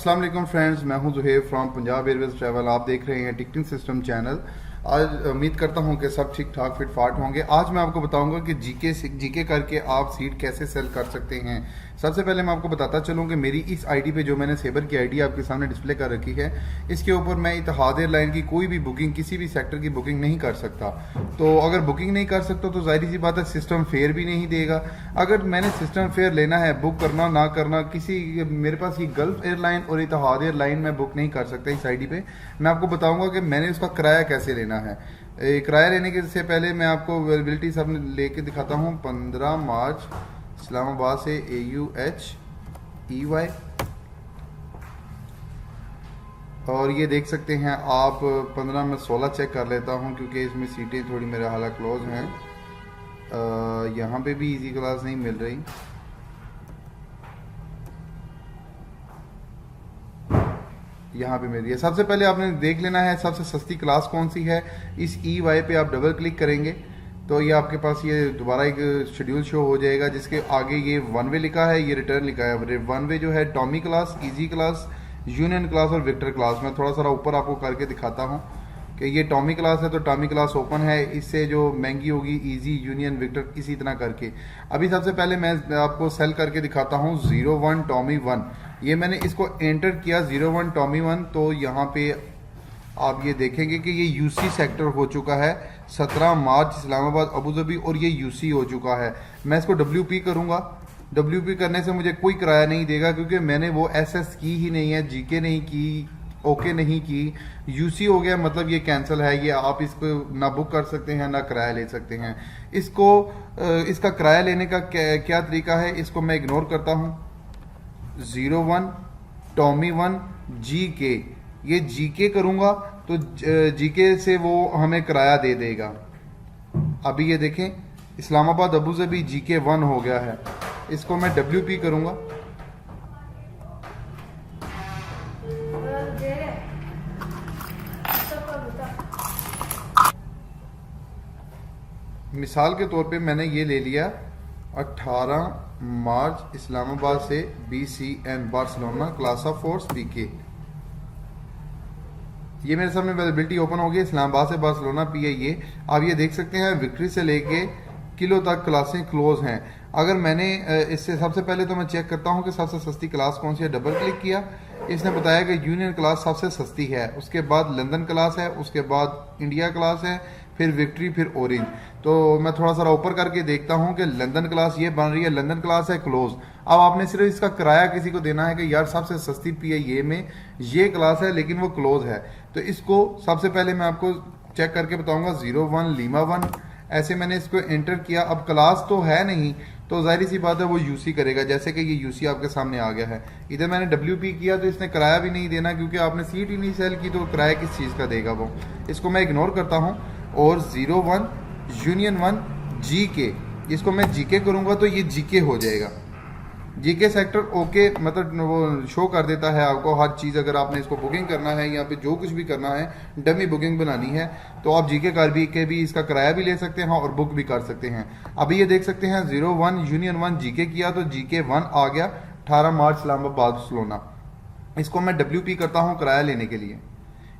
अस्सलाम वालेकुम फ्रेंड्स, मैं हूं Zuhair from Punjab Airways travel. आप देख रहे हैं टिकटिंग सिस्टम चैनल। आज उम्मीद करता हूं कि सब ठीक ठाक फिट फाट होंगे। आज मैं आपको बताऊंगा कि जीके करके आप सीट कैसे सेल कर सकते हैं। सबसे पहले मैं आपको बताता चलूं कि मेरी इस आईडी पे जो मैंने सेबर की आईडी आपके सामने डिस्प्ले कर रखी है, इसके ऊपर मैं इत्तेहाद एयरलाइन की कोई भी बुकिंग, किसी भी सेक्टर की बुकिंग नहीं कर सकता। तो अगर बुकिंग नहीं कर सकता तो जाहिर सी बात है सिस्टम फेयर भी नहीं देगा। अगर मैंने सिस्टम फेयर लेना है, बुक करना ना करना, किसी मेरे पास ये गल्फ एयरलाइन और इत्तेहाद एयरलाइन में बुक नहीं कर सकता इस आईडी पे। मैं आपको बताऊंगा कि मैंने उसका किराया कैसे लेना है। किराया लेने के से पहले मैं आपको अवेलेबिलिटी सब लेके दिखाता हूँ। 15 मार्च इस्लामाबाद से AUHEY, और ये देख सकते हैं आप 15 में 16 चेक कर लेता हूँ क्योंकि इसमें सीटें थोड़ी मेरे हालात क्लोज हैं। यहाँ पे भी इजी क्लास नहीं मिल रही। यहाँ पे मेरी है। सबसे पहले आपने देख लेना है सबसे सस्ती क्लास कौन सी है। इस EY पे आप डबल क्लिक करेंगे तो ये आपके पास ये दोबारा एक शेड्यूल शो हो जाएगा जिसके आगे ये वन वे लिखा है, ये रिटर्न लिखा है। वन वे जो है Tommy class, easy class, union class और विक्टर क्लास। मैं थोड़ा सा ऊपर आपको करके दिखाता हूँ कि ये टॉमी क्लास है तो टॉमी क्लास ओपन है। इससे जो महंगी होगी इजी, यूनियन, विक्टर, इसी तरह करके। अभी सबसे पहले मैं आपको सेल करके दिखाता हूँ 01 टॉमी 1। ये मैंने इसको एंटर किया 01 टॉमी 1, तो यहाँ पे आप ये देखेंगे कि ये UC सेक्टर हो चुका है। 17 मार्च इस्लामाबाद अबू धाबी, और ये UC हो चुका है। मैं इसको WP करूँगा। WP करने से मुझे कोई किराया नहीं देगा क्योंकि मैंने वो SS की ही नहीं है, GK नहीं की, ओके नहीं की। UC हो गया मतलब ये कैंसिल है। ये आप इसको ना बुक कर सकते हैं ना किराया ले सकते हैं। इसको इसका किराया लेने का क्या तरीका है, इसको मैं इग्नोर करता हूँ। 01 टॉमी 1 GK, ये GK करूँगा तो GK से वो हमें किराया दे देगा। अभी ये देखें इस्लामाबाद अबू धाबी GK 1 हो गया है। इसको मैं WP करूँगा। मिसाल के तौर पे मैंने ये ले लिया 18 मार्च इस्लामाबाद से BCN Barcelona class of force BK। ये मेरे सामने अवेलेबिलिटी ओपन हो गई इस्लामाबाद से बार्सिलोना PA। ये आप ये देख सकते हैं विक्ट्री से लेके किलो तक क्लासें क्लोज हैं। अगर मैंने इससे सबसे पहले तो मैं चेक करता हूं कि सबसे सस्ती क्लास कौन सी है। डबल क्लिक किया, इसने बताया कि यूनियन क्लास सबसे सस्ती है, उसके बाद लंदन क्लास है, उसके बाद इंडिया क्लास है, फिर विक्ट्री, फिर ऑरेंज। तो मैं थोड़ा सा ऊपर करके देखता हूं कि लंदन क्लास ये बन रही है, लंदन क्लास है क्लोज। अब आपने सिर्फ इसका किराया किसी को देना है कि यार सबसे सस्ती PIA में ये क्लास है लेकिन वो क्लोज है। तो इसको सबसे पहले मैं आपको चेक करके बताऊंगा 01 लीमा 1। ऐसे मैंने इसको एंटर किया। अब क्लास तो है नहीं तो जाहिर सी बात है वो UC करेगा, जैसे कि ये UC आपके सामने आ गया है। इधर मैंने WP किया तो इसने किराया भी नहीं देना क्योंकि आपने सीट ही नहीं सेल की, तो किराया किस चीज़ का देगा वो। इसको मैं इग्नोर करता हूँ। और 01 यूनियन 1 GK, इसको मैं GK करूँगा तो ये GK हो जाएगा। GK सेक्टर ओके, मतलब वो शो कर देता है आपको हर चीज़। अगर आपने इसको बुकिंग करना है, यहाँ पे जो कुछ भी करना है, डमी बुकिंग बनानी है, तो आप GK कर भी के भी इसका किराया भी ले सकते हैं और बुक भी कर सकते हैं। अभी ये देख सकते हैं 01 यूनियन 1 GK किया तो GK 1 आ गया 18 मार्च इस्लामाबाद बार्सिलोना। इसको मैं WP करता हूँ किराया लेने के लिए।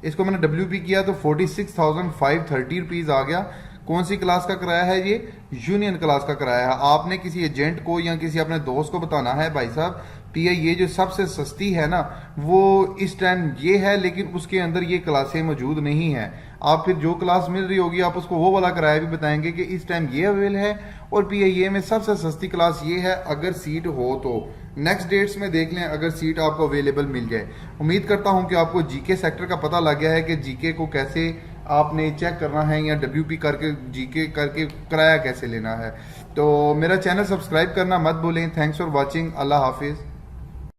इसको मैंने WP किया तो 46,530 रुपीज़ आ गया। कौन सी क्लास का किराया है ये? यूनियन क्लास का किराया है। आपने किसी एजेंट को या किसी अपने दोस्त को बताना है भाई साहब PIA जो सबसे सस्ती है ना वो इस टाइम ये है, लेकिन उसके अंदर ये क्लासें मौजूद नहीं है। आप फिर जो क्लास मिल रही होगी आप उसको वो वाला किराया भी बताएंगे कि इस टाइम ये अवेल है और PIA में सबसे सस्ती क्लास ये है। अगर सीट हो तो नेक्स्ट डेट्स में देख लें, अगर सीट आपको अवेलेबल मिल जाए। उम्मीद करता हूं कि आपको GK सेक्टर का पता लग गया है कि GK को कैसे आपने चेक करना है या WP करके GK करके किराया कैसे लेना है। तो मेरा चैनल सब्सक्राइब करना मत भूलें। Thanks for watching. अल्लाह हाफिज़।